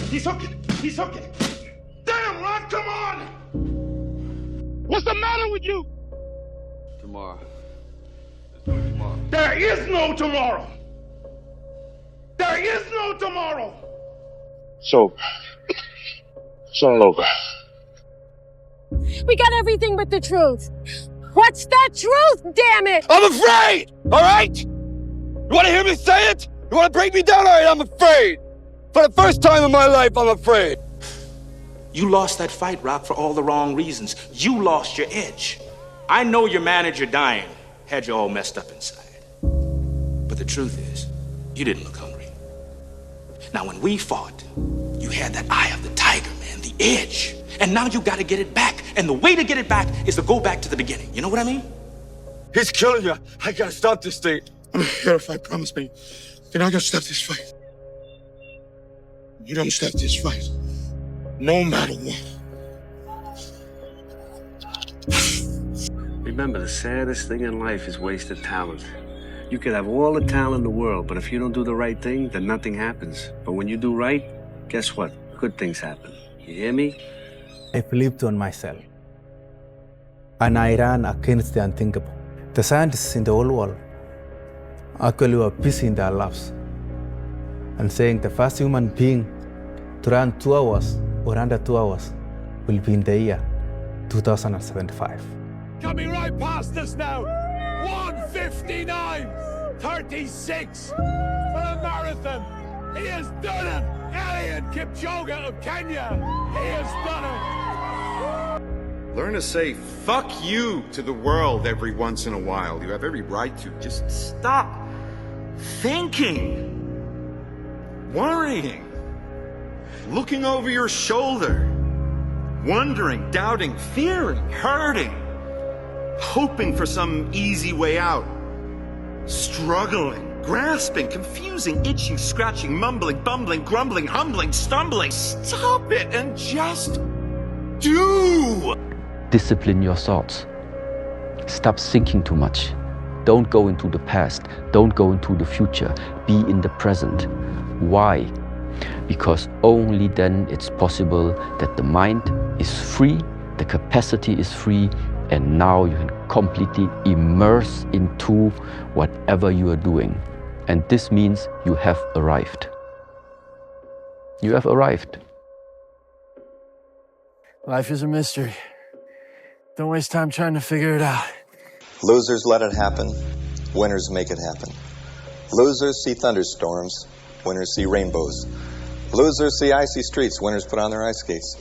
He's hooking. He's hooking. Damn, Rod, come on! What's the matter with you? Tomorrow. There's no tomorrow. There is no tomorrow. There is no tomorrow. So, it's all over. We got everything but the truth. What's that truth, damn it? I'm afraid! All right? You want to hear me say it? You want to break me down? All right, I'm afraid. For the first time in my life, I'm afraid. You lost that fight, Rob, for all the wrong reasons. You lost your edge. I know your manager dying had you all messed up inside. But the truth is, you didn't look hungry. Now, when we fought, you had that eye of the tiger, man, the edge. And now you got to get it back. And the way to get it back is to go back to the beginning. You know what I mean? He's killing you. I gotta stop this thing. I'm here if I promise me. You're not gonna stop this fight. You don't stop this fight. No matter what. Remember, the saddest thing in life is wasted talent. You could have all the talent in the world, but if you don't do the right thing, then nothing happens. But when you do right, guess what? Good things happen. You hear me? I believed on myself. And I ran against the unthinkable. The scientists in the whole world actually were busy in their labs and saying the first human being to run 2 hours or under 2 hours will be in the year 2075. Coming right past us now. 1:59:36 for the marathon. He has done it. Eliud Kipchoge of Kenya. He has done it. Learn to say fuck you to the world every once in a while. You have every right to. Just stop thinking, worrying, looking over your shoulder, wondering, doubting, fearing, hurting, hoping for some easy way out, struggling, grasping, confusing, itching, scratching, mumbling, bumbling, grumbling, humbling, stumbling. Stop it and just do! Discipline your thoughts. Stop thinking too much. Don't go into the past. Don't go into the future. Be in the present. Why? Because only then it's possible that the mind is free, the capacity is free, and now you can completely immerse into whatever you are doing. And this means you have arrived. You have arrived. Life is a mystery. Don't waste time trying to figure it out. Losers let it happen. Winners make it happen. Losers see thunderstorms. Winners see rainbows. Losers see icy streets. Winners put on their ice skates.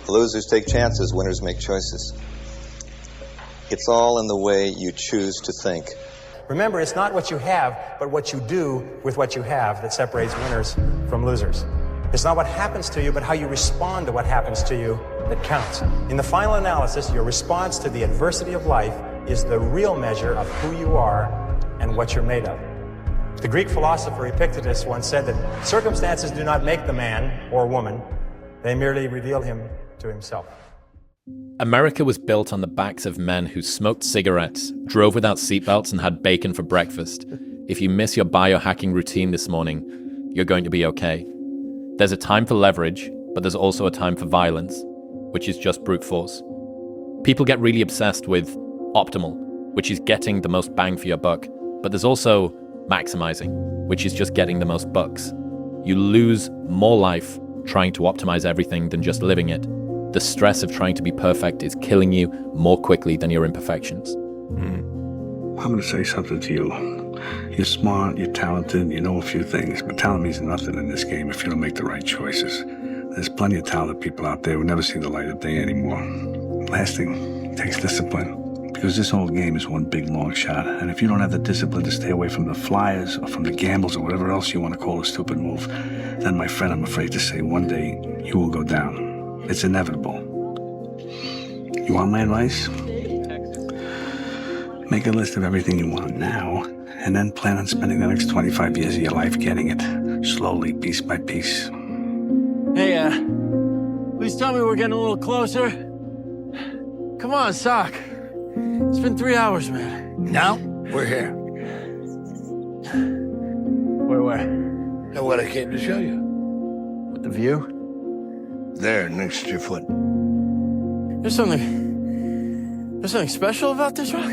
Losers take chances. Winners make choices. It's all in the way you choose to think. Remember, it's not what you have, but what you do with what you have that separates winners from losers. It's not what happens to you, but how you respond to what happens to you that counts. In the final analysis, your response to the adversity of life is the real measure of who you are and what you're made of. The Greek philosopher Epictetus once said that circumstances do not make the man or woman, they merely reveal him to himself. America was built on the backs of men who smoked cigarettes, drove without seatbelts, and had bacon for breakfast. If you miss your biohacking routine this morning, you're going to be okay. There's a time for leverage, but there's also a time for violence, which is just brute force. People get really obsessed with optimal, which is getting the most bang for your buck, but there's also maximizing, which is just getting the most bucks. You lose more life trying to optimize everything than just living it. The stress of trying to be perfect is killing you more quickly than your imperfections. I'm going to say something to you. You're smart, you're talented, you know a few things, but talent means nothing in this game if you don't make the right choices. There's plenty of talented people out there who never see the light of day anymore. Last thing, takes discipline. Because this whole game is one big long shot, and if you don't have the discipline to stay away from the flyers or from the gambles or whatever else you want to call a stupid move, then my friend, I'm afraid to say one day you will go down. It's inevitable. You want my advice? Make a list of everything you want now, and then plan on spending the next 25 years of your life getting it, slowly, piece by piece. Hey, please tell me we're getting a little closer. Come on, Sock. It's been 3 hours, man. Now, we're here. Where? Know what I came to show you. With the view? There, next to your foot. There's something special about this rock?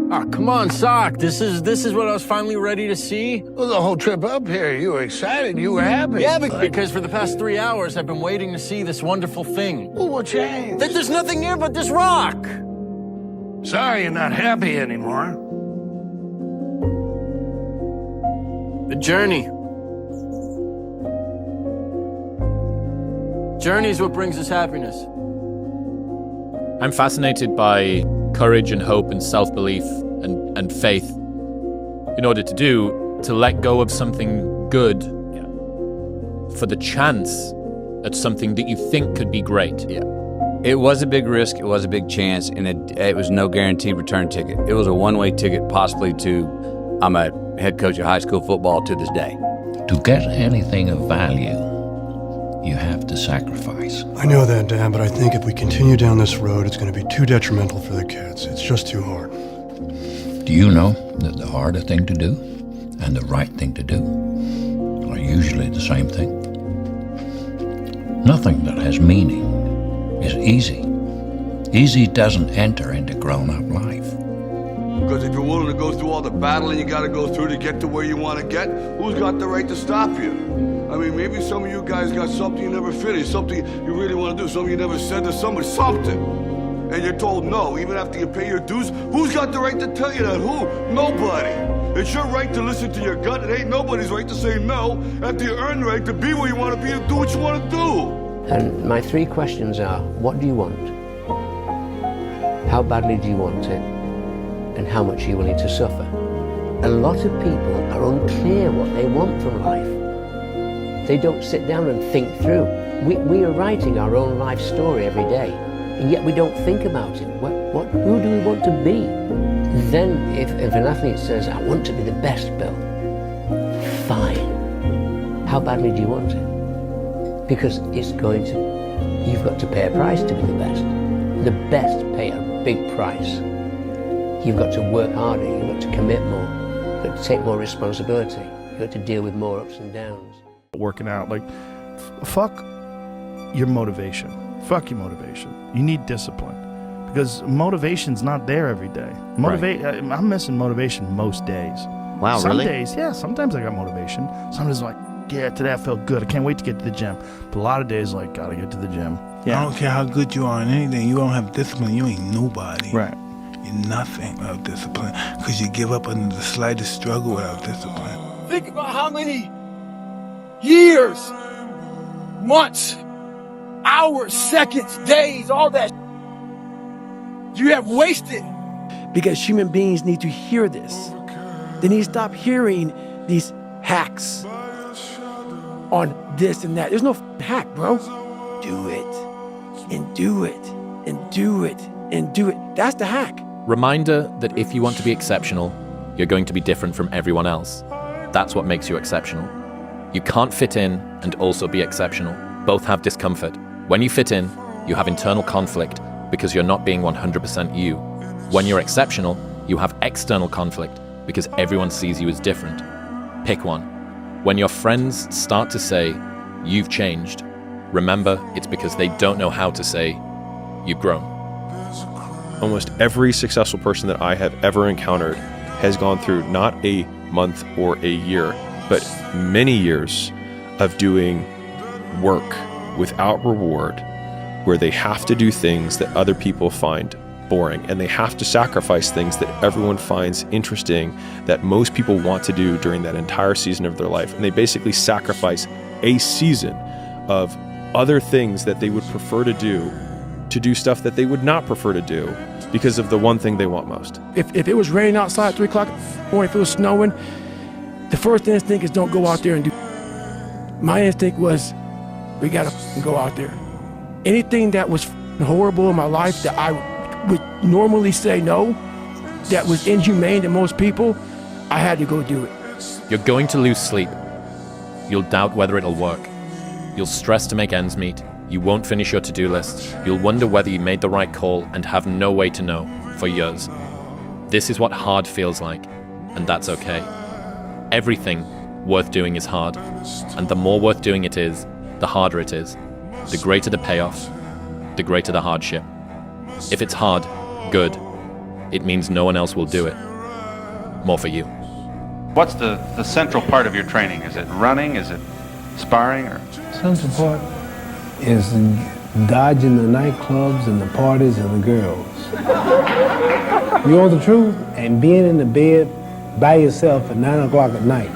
Ah, come on, Sock. This is what I was finally ready to see. Well, the whole trip up here, you were excited, you were happy. Yeah, because for the past 3 hours, I've been waiting to see this wonderful thing. Well, what changed? There's nothing here but this rock. Sorry you're not happy anymore. The journey. Journey is what brings us happiness. I'm fascinated by courage and hope and self-belief and faith in order to let go of something good for the chance at something that you think could be great. Yeah. It was a big risk, it was a big chance, and it was no guaranteed return ticket. It was a one-way ticket possibly to, I'm a head coach of high school football to this day. To get anything of value, you have to sacrifice. I know that, Dad, but I think if we continue down this road, it's going to be too detrimental for the kids. It's just too hard. Do you know that the harder thing to do and the right thing to do are usually the same thing? Nothing that has meaning is easy. Easy doesn't enter into grown-up life. Because if you're willing to go through all the battling you got to go through to get to where you want to get, who's got the right to stop you? I mean, maybe some of you guys got something you never finished, something you really want to do, something you never said to somebody, something. And you're told no, even after you pay your dues. Who's got the right to tell you that? Who? Nobody. It's your right to listen to your gut. It ain't nobody's right to say no after you earn the right to be where you want to be and do what you want to do. And my 3 questions are, what do you want? How badly do you want it? And how much are you willing to suffer? A lot of people are unclear what they want from life. They don't sit down and think through. We are writing our own life story every day, and yet we don't think about it. Who do we want to be? Then if an athlete says, I want to be the best, Bill, fine. How badly do you want it? Because you've got to pay a price to be the best. The best pay a big price. You've got to work harder, you've got to commit more, you've got to take more responsibility, you've got to deal with more ups and downs. Working out, like, fuck your motivation. Fuck your motivation. You need discipline. Because motivation's not there every day. I'm missing motivation most days. Wow, Some really? days, yeah, sometimes I got motivation. Sometimes I'm like, yeah, today I felt good. I can't wait to get to the gym. But a lot of days, like, gotta get to the gym. I don't care how good you are in anything. You don't have discipline, you ain't nobody. Right. You're nothing without discipline. Because you give up under the slightest struggle without discipline. Think about how many years, months, hours, seconds, days, all that you have wasted. Because human beings need to hear this. They need to stop hearing these hacks on this and that. There's no hack, bro. Do it, and do it, and do it, and do it. That's the hack. Reminder that if you want to be exceptional, you're going to be different from everyone else. That's what makes you exceptional. You can't fit in and also be exceptional. Both have discomfort. When you fit in, you have internal conflict because you're not being 100% you. When you're exceptional, you have external conflict because everyone sees you as different. Pick one. When your friends start to say, you've changed, remember it's because they don't know how to say, you've grown. Almost every successful person that I have ever encountered has gone through not a month or a year, but many years of doing work without reward, where they have to do things that other people find boring, and they have to sacrifice things that everyone finds interesting, that most people want to do during that entire season of their life. And they basically sacrifice a season of other things that they would prefer to do stuff that they would not prefer to do because of the one thing they want most. If it was raining outside at 3 o'clock, or if it was snowing, the first instinct is don't go out there and do. My instinct was, we gotta go out there. Anything that was horrible in my life that I would normally say no, that was inhumane to most people, I had to go do it. You're going to lose sleep. You'll doubt whether it'll work. You'll stress to make ends meet. You won't finish your to-do list. You'll wonder whether you made the right call and have no way to know for years. This is what hard feels like, and that's okay. Everything worth doing is hard, and the more worth doing it is, the harder it is. the greater the payoff, the greater the hardship. If it's hard, good. It means no one else will do it. More for you. What's the central part of your training? Is it running? Is it sparring? Or Central part is dodging the nightclubs and the parties and the girls. You want the truth? And being in the bed by yourself at 9 o'clock at night.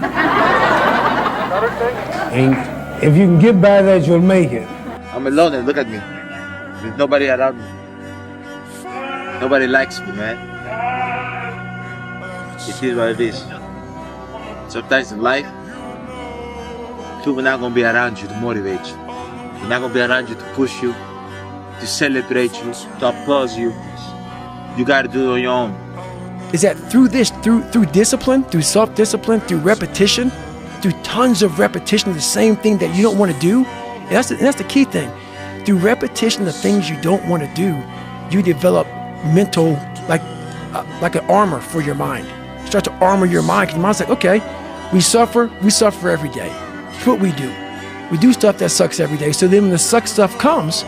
And if you can get by that, you'll make it. I'm alone and look at me. There's nobody around me. Nobody likes me, man. It is what it is. Sometimes in life, people are not going to be around you to motivate you. They're not going to be around you to push you, to celebrate you, to applaud you. You got to do it on your own. Is that through discipline, through self-discipline, through repetition, through tons of repetition of the same thing that you don't want to do? And that's the key thing. Through repetition of the things you don't want to do, you develop mental, like an armor for your mind. You start to armor your mind, because your mind's like, okay, we suffer every day. That's what we do. We do stuff that sucks every day, so then when the suck stuff comes,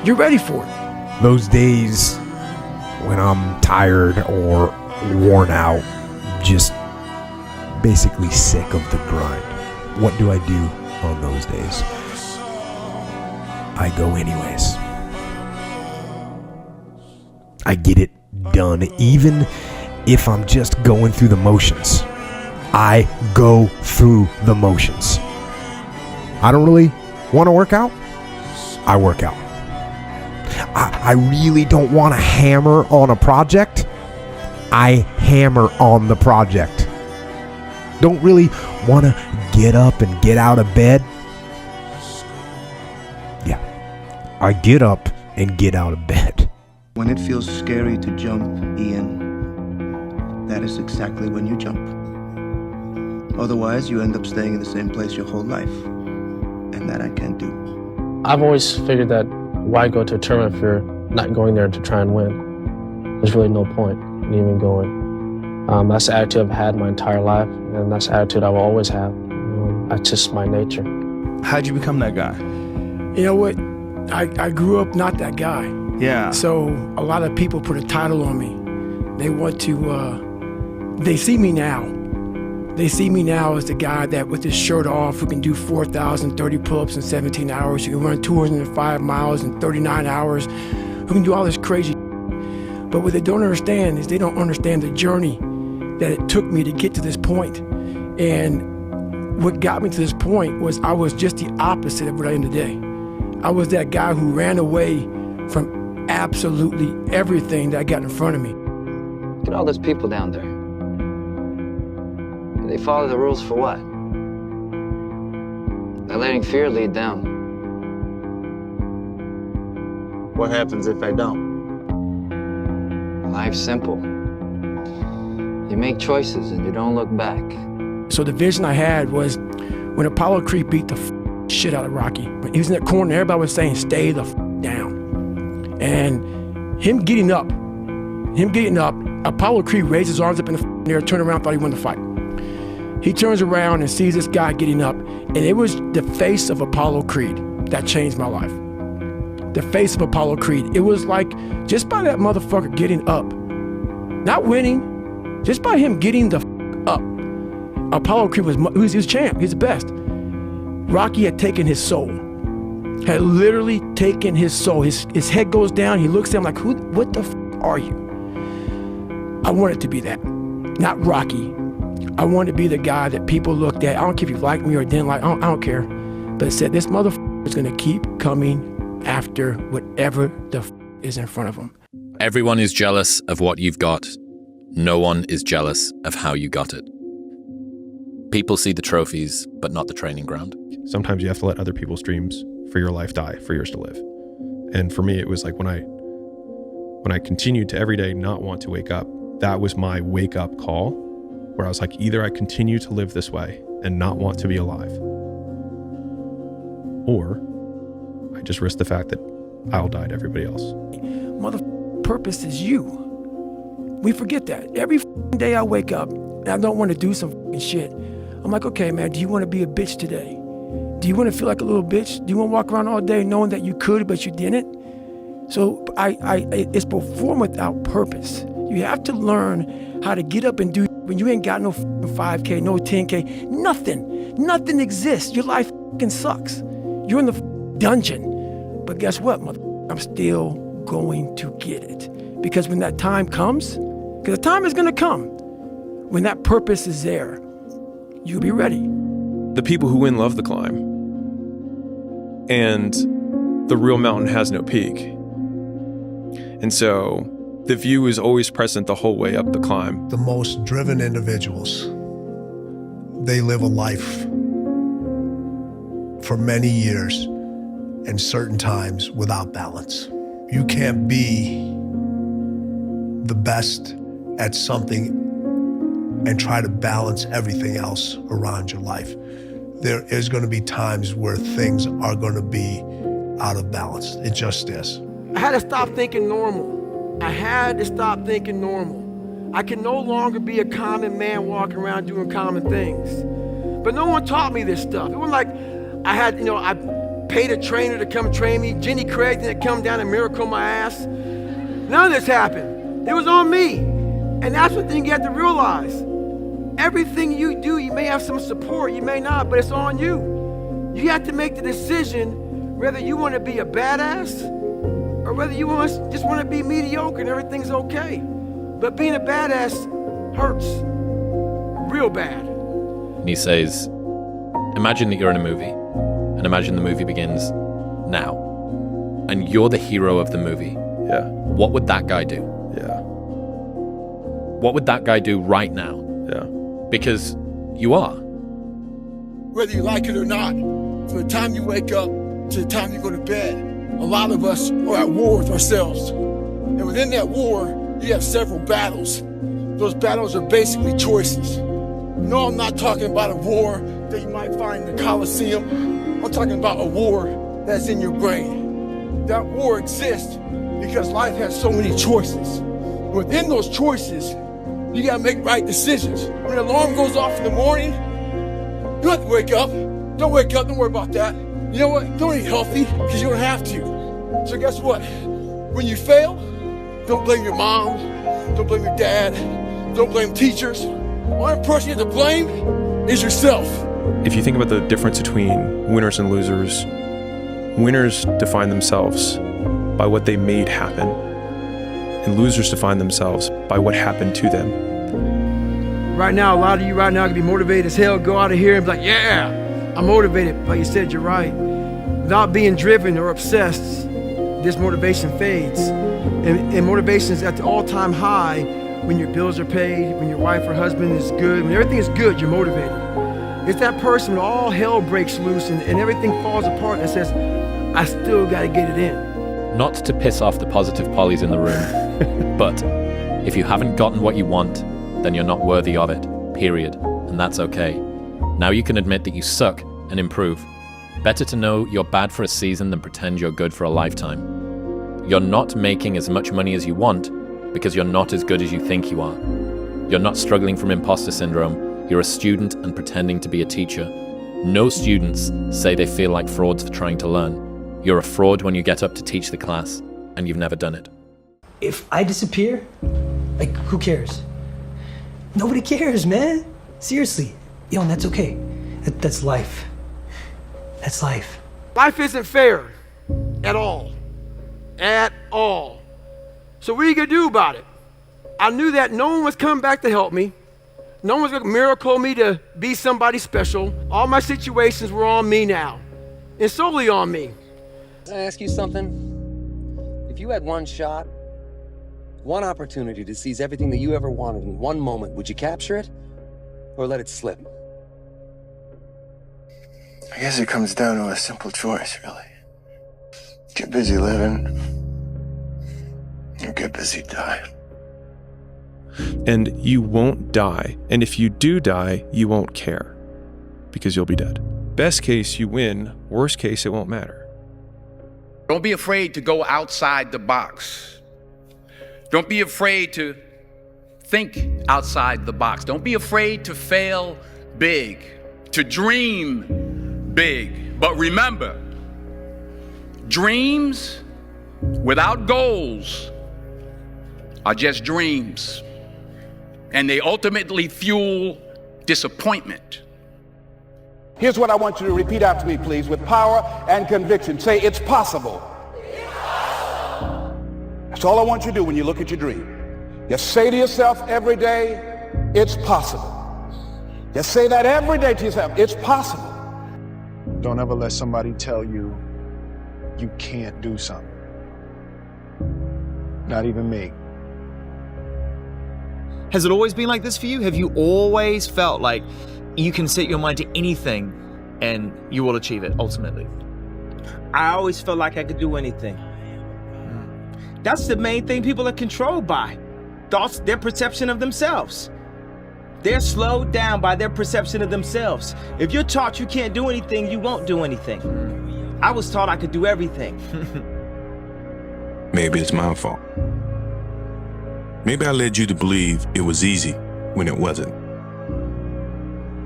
you're ready for it. Those days when I'm tired or worn out, just basically sick of the grind. What do I do on those days? I go anyways. I get it done, even if I'm just going through the motions. I go through the motions. I don't really want to work out. I work out. I really don't want to hammer on a project. I hammer on the project. Don't really want to get up and get out of bed. Yeah, I get up and get out of bed. When it feels scary to jump, Ian, that is exactly when you jump. Otherwise, you end up staying in the same place your whole life. And that I can't do. I've always figured that why go to a tournament if you're not going there to try and win? There's really no point in even going. That's the attitude I've had my entire life, and that's the attitude I will always have. That's just my nature. How'd you become that guy? You know what? I grew up not that guy. Yeah. So a lot of people put a title on me. They want to, they see me now. They see me now as the guy that with his shirt off who can do 4,030 pull-ups in 17 hours, who can run 205 miles in 39 hours, who can do all this crazy. But what they don't understand is they don't understand the journey that it took me to get to this point. And what got me to this point was I was just the opposite of what I am today. I was that guy who ran away from absolutely everything that I got in front of me. Look at all those people down there. They follow the rules for what? They're letting fear lead them. What happens if I don't? Life's simple. You make choices and you don't look back. So the vision I had was when Apollo Creed beat the shit out of Rocky. He was in that corner, everybody was saying, stay the down. And him getting up, Apollo Creed raised his arms up in the air, turned around, thought he won the fight. He turns around and sees this guy getting up, and it was the face of Apollo Creed that changed my life. The face of Apollo Creed. It was like, just by that motherfucker getting up, not winning, just by him getting the up, Apollo Creed was champ, he's the best. Rocky had taken his soul, had literally taken his soul. His head goes down, he looks at him like, what the are you? I wanted to be that, not Rocky. I wanted to be the guy that people looked at. I don't care if you liked me or didn't like, I don't care. But it said, this motherfucker is gonna keep coming after whatever the is in front of him. Everyone is jealous of what you've got. No one is jealous of how you got it. People see the trophies, but not the training ground. Sometimes you have to let other people's dreams for your life die, for yours to live. And for me, it was like when I continued to every day not want to wake up, that was my wake up call, where I was like, either I continue to live this way and not want to be alive, or I just risk the fact that I'll die to everybody else. Purpose is you. We forget that. Every day I wake up and I don't want to do some shit. I'm like, okay, man, do you want to be a bitch today? Do Do you want to feel like a little bitch? Do you want to walk around all day knowing that you could, but you didn't? So it's perform without purpose. You have to learn how to get up and do when you ain't got no 5K, no 10K, nothing. Nothing exists. Your life sucks. You're in the dungeon. But guess what, I'm still going to get it. Because when that time comes, because the time is going to come, when that purpose is there, you'll be ready. The people who win love the climb. And the real mountain has no peak. And so the view is always present the whole way up the climb. The most driven individuals, they live a life for many years and certain times without balance. You can't be the best at something and try to balance everything else around your life. There is going to be times where things are going to be out of balance. It just is. I had to stop thinking normal. I had to stop thinking normal. I can no longer be a common man walking around doing common things. But no one taught me this stuff. It wasn't like I had, I paid a trainer to come train me. Jenny Craig didn't come down and miracle my ass. None of this happened. It was on me. And that's the thing you have to realize. Everything you do, you may have some support, you may not, but it's on you. You have to make the decision whether you want to be a badass or whether you just want to be mediocre and everything's okay. But being a badass hurts real bad. And he says, imagine that you're in a movie, and imagine the movie begins now, and you're the hero of the movie. Yeah. What would that guy do? Yeah. What would that guy do right now? Yeah. Because you are. Whether you like it or not, from the time you wake up to the time you go to bed, a lot of us are at war with ourselves. And within that war, you have several battles. Those battles are basically choices. No, I'm not talking about a war that you might find in the Coliseum. I'm talking about a war that's in your brain. That war exists because life has so many choices. Within those choices, you gotta make right decisions. When the alarm goes off in the morning, you don't have to wake up. Don't wake up, don't worry about that. You know what? Don't eat healthy, because you don't have to. So guess what? When you fail, don't blame your mom, don't blame your dad, don't blame teachers. One person you have to blame is yourself. If you think about the difference between winners and losers, winners define themselves by what they made happen, and losers define themselves by what happened to them. Right now, a lot of you right now can be motivated as hell, go out of here and be like, yeah, I'm motivated. Like you said, you're right. Without being driven or obsessed, this motivation fades. And motivation is at the all-time high when your bills are paid, when your wife or husband is good, when everything is good, you're motivated. It's that person when all hell breaks loose and everything falls apart that says, I still gotta get it in. Not to piss off the positive polys in the room, but if you haven't gotten what you want, then you're not worthy of it, period. And that's okay. Now you can admit that you suck and improve. Better to know you're bad for a season than pretend you're good for a lifetime. You're not making as much money as you want because you're not as good as you think you are. You're not struggling from imposter syndrome. You're a student and pretending to be a teacher. No students say they feel like frauds for trying to learn. You're a fraud when you get up to teach the class, and you've never done it. If I disappear, like, who cares? Nobody cares, man. Seriously. Yo, and that's okay. That's life. That's life. Life isn't fair at all. At all. So what are you gonna do about it? I knew that no one was coming back to help me. No one was gonna miracle me to be somebody special. All my situations were on me now. And solely on me. Can I ask you something? If you had one shot, one opportunity to seize everything that you ever wanted in one moment, would you capture it or let it slip? I guess it comes down to a simple choice, really. Get busy living, or get busy dying. And you won't die. And if you do die, you won't care because you'll be dead. Best case, you win. Worst case, it won't matter. Don't be afraid to go outside the box. Don't be afraid to think outside the box. Don't be afraid to fail big, to dream big. But remember, dreams without goals are just dreams, and they ultimately fuel disappointment. Here's what I want you to repeat after me, please, with power and conviction. Say, it's possible. That's all I want you to do when you look at your dream. Just say to yourself every day, it's possible. Just say that every day to yourself, it's possible. Don't ever let somebody tell you you can't do something. Not even me. Has it always been like this for you? Have you always felt like you can set your mind to anything and you will achieve it ultimately? I always felt like I could do anything. That's the main thing people are controlled by. Thoughts, their perception of themselves. They're slowed down by their perception of themselves. If you're taught you can't do anything, you won't do anything. I was taught I could do everything. Maybe it's my fault. Maybe I led you to believe it was easy when it wasn't.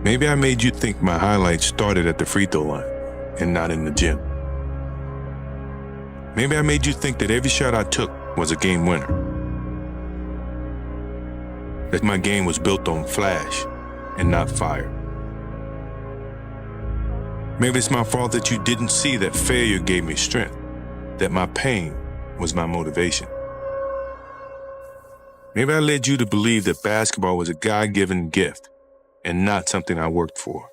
Maybe I made you think my highlights started at the free throw line and not in the gym. Maybe I made you think that every shot I took was a game winner. That my game was built on flash and not fire. Maybe it's my fault that you didn't see that failure gave me strength, that my pain was my motivation. Maybe I led you to believe that basketball was a God-given gift and not something I worked for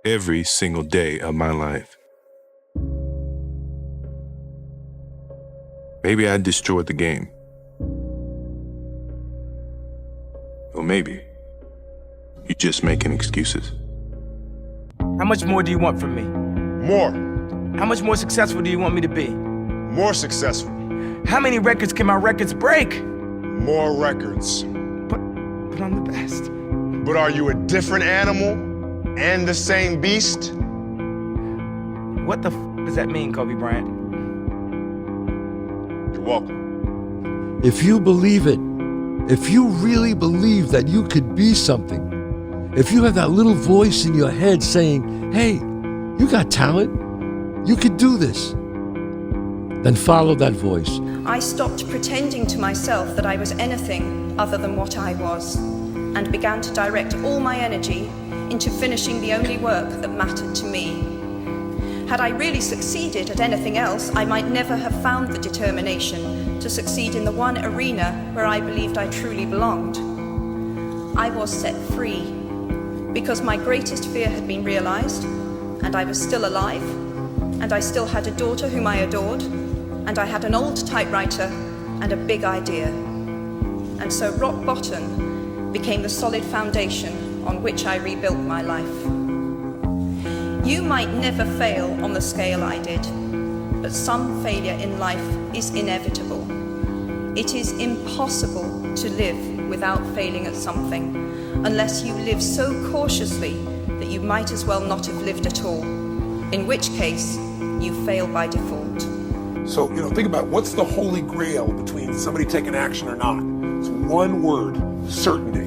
every single day of my life. Maybe I destroyed the game. Or maybe you're just making excuses. How much more do you want from me? More. How much more successful do you want me to be? More successful. How many records can my records break? More records. But I'm the best. But are you a different animal and the same beast? What the does that mean, Kobe Bryant? You're welcome. If you believe it, if you really believe that you could be something, if you have that little voice in your head saying, hey, you got talent, you could do this, then follow that voice. I stopped pretending to myself that I was anything other than what I was, and began to direct all my energy into finishing the only work that mattered to me. Had I really succeeded at anything else, I might never have found the determination to succeed in the one arena where I believed I truly belonged. I was set free because my greatest fear had been realized, and I was still alive, and I still had a daughter whom I adored, and I had an old typewriter and a big idea. And so rock bottom became the solid foundation on which I rebuilt my life. You might never fail on the scale I did, but some failure in life is inevitable. It is impossible to live without failing at something, unless you live so cautiously that you might as well not have lived at all, in which case you fail by default. So, think about what's the holy grail between somebody taking action or not. It's one word, certainty.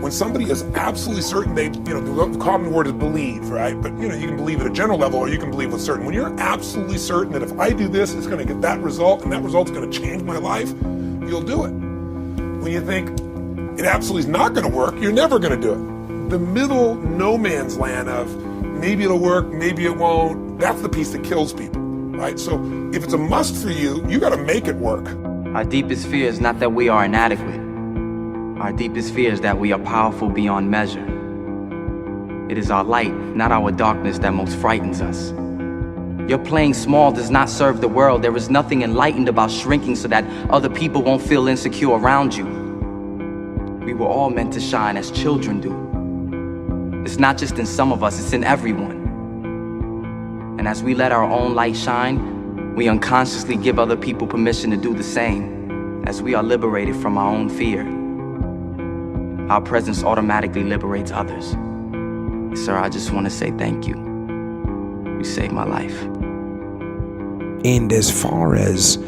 When somebody is absolutely certain, the common word is believe, right? But you can believe at a general level, or you can believe with certain. When you're absolutely certain that if I do this, it's going to get that result, and that result's going to change my life, you'll do it. When you think it absolutely is not going to work, you're never going to do it. The middle no man's land of maybe it'll work, maybe it won't, that's the piece that kills people, right? So if it's a must for you, you got to make it work. Our deepest fear is not that we are inadequate. Our deepest fear is that we are powerful beyond measure. It is our light, not our darkness, that most frightens us. Your playing small does not serve the world. There is nothing enlightened about shrinking so that other people won't feel insecure around you. We were all meant to shine as children do. It's not just in some of us, it's in everyone. And as we let our own light shine, we unconsciously give other people permission to do the same. As we are liberated from our own fear, our presence automatically liberates others. Sir, I just want to say thank you. You saved my life. And as far as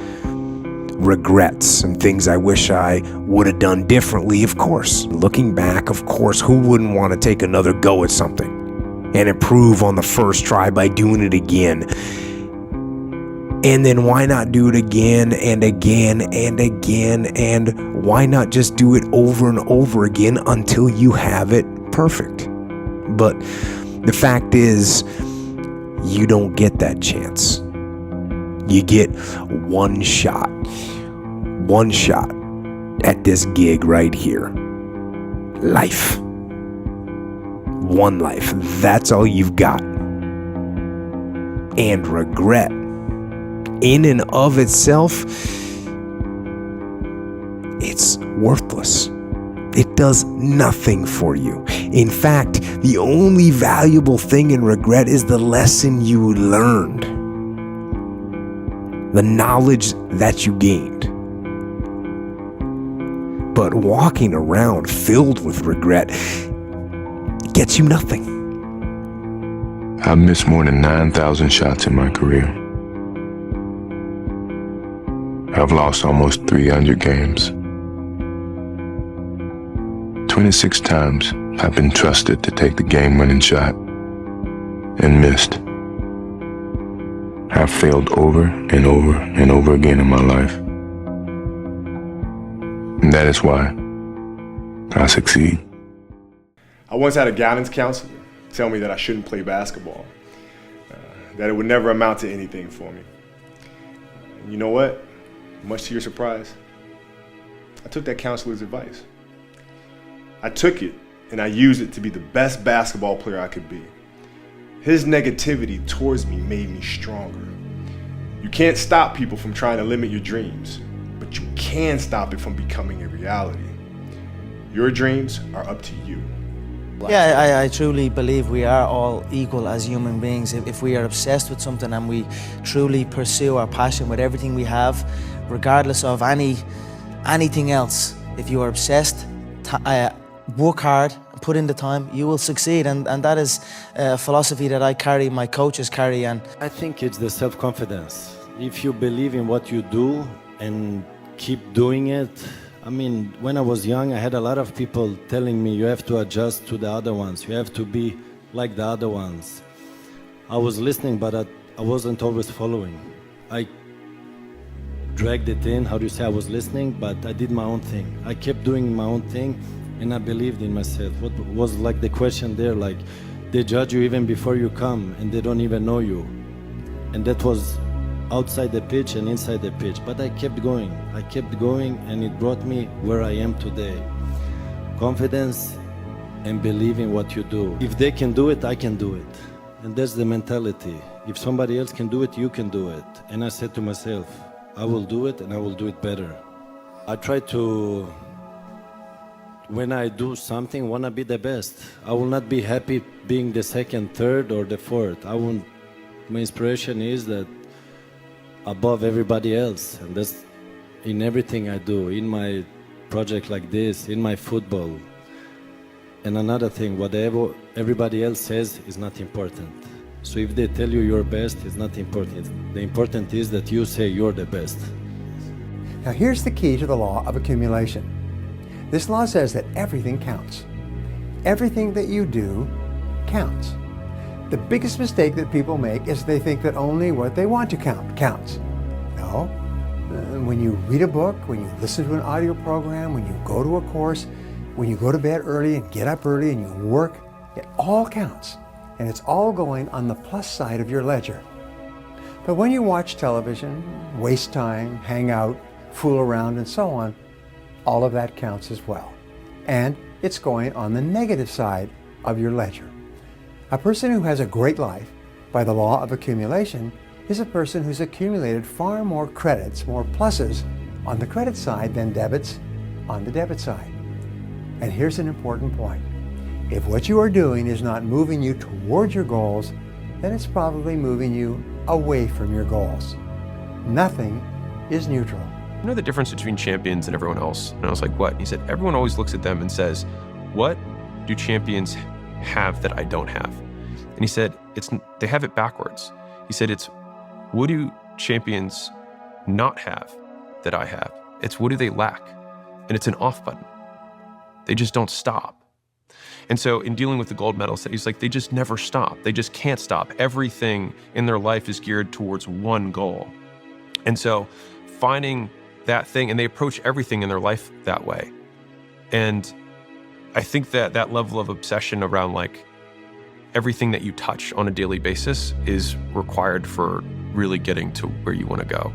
regrets and things I wish I would have done differently, of course. Looking back, of course, who wouldn't want to take another go at something? and improve on the first try by doing it again. And then why not do it again and again and again, and why not just do it over and over again until you have it perfect? But the fact is, you don't get that chance. You get one shot at this gig right here. Life. One life. That's all you've got. And regret, in and of itself, it's worthless. It does nothing for you. In fact, the only valuable thing in regret is the lesson you learned, the knowledge that you gained. But walking around filled with regret gets you nothing. I've missed more than 9,000 shots in my career. I've lost almost 300 games. 26 times I've been trusted to take the game-winning shot and missed. I've failed over and over and over again in my life. And that is why I succeed. I once had a guidance counselor tell me that I shouldn't play basketball, that it would never amount to anything for me. And you know what? Much to your surprise, I took that counselor's advice. I took it and I used it to be the best basketball player I could be. His negativity towards me made me stronger. You can't stop people from trying to limit your dreams, but you can stop it from becoming a reality. Your dreams are up to you. Yeah, I truly believe we are all equal as human beings. If we are obsessed with something and we truly pursue our passion with everything we have, regardless of anything else, if you are obsessed, work hard, put in the time, you will succeed. And that is a philosophy that I carry, my coaches carry. And I think it's the self-confidence. If you believe in what you do and keep doing it. I mean, when I was young, I had a lot of people telling me you have to adjust to the other ones. You have to be like the other ones. I was listening, but I wasn't always following. I dragged it in, how do you say, I was listening, but I did my own thing. I kept doing my own thing, and I believed in myself. What was like the question there, like, they judge you even before you come, and they don't even know you. And that was outside the pitch and inside the pitch, but I kept going, and it brought me where I am today. Confidence and believe in what you do. If they can do it, I can do it. And that's the mentality. If somebody else can do it, you can do it. And I said to myself, I will do it and I will do it better. I try to, when I do something, want to be the best. I will not be happy being the second, third, or the fourth. My inspiration is that above everybody else, and that's in everything I do, in my project like this, in my football. And another thing, whatever everybody else says is not important. So if they tell you you're best, it's not important. The important is that you say you're the best. Now here's the key to the law of accumulation. This law says that everything counts. Everything that you do counts. The biggest mistake that people make is they think that only what they want to count counts. No. When you read a book, when you listen to an audio program, when you go to a course, when you go to bed early and get up early and you work, it all counts. And it's all going on the plus side of your ledger. But when you watch television, waste time, hang out, fool around, and so on, all of that counts as well. And it's going on the negative side of your ledger. A person who has a great life, by the law of accumulation, is a person who's accumulated far more credits, more pluses on the credit side than debits on the debit side. And here's an important point. If what you are doing is not moving you towards your goals, then it's probably moving you away from your goals. Nothing is neutral. You know the difference between champions and everyone else? And I was like, what? And he said, everyone always looks at them and says, what do champions have that I don't have? And he said, they have it backwards. He said, it's what do champions not have that I have? It's what do they lack? And it's an off button. They just don't stop. And so in dealing with the gold medalists, he's like, they just never stop. They just can't stop. Everything in their life is geared towards one goal. And so finding that thing, and they approach everything in their life that way. And I think that that level of obsession around like everything that you touch on a daily basis is required for really getting to where you want to go.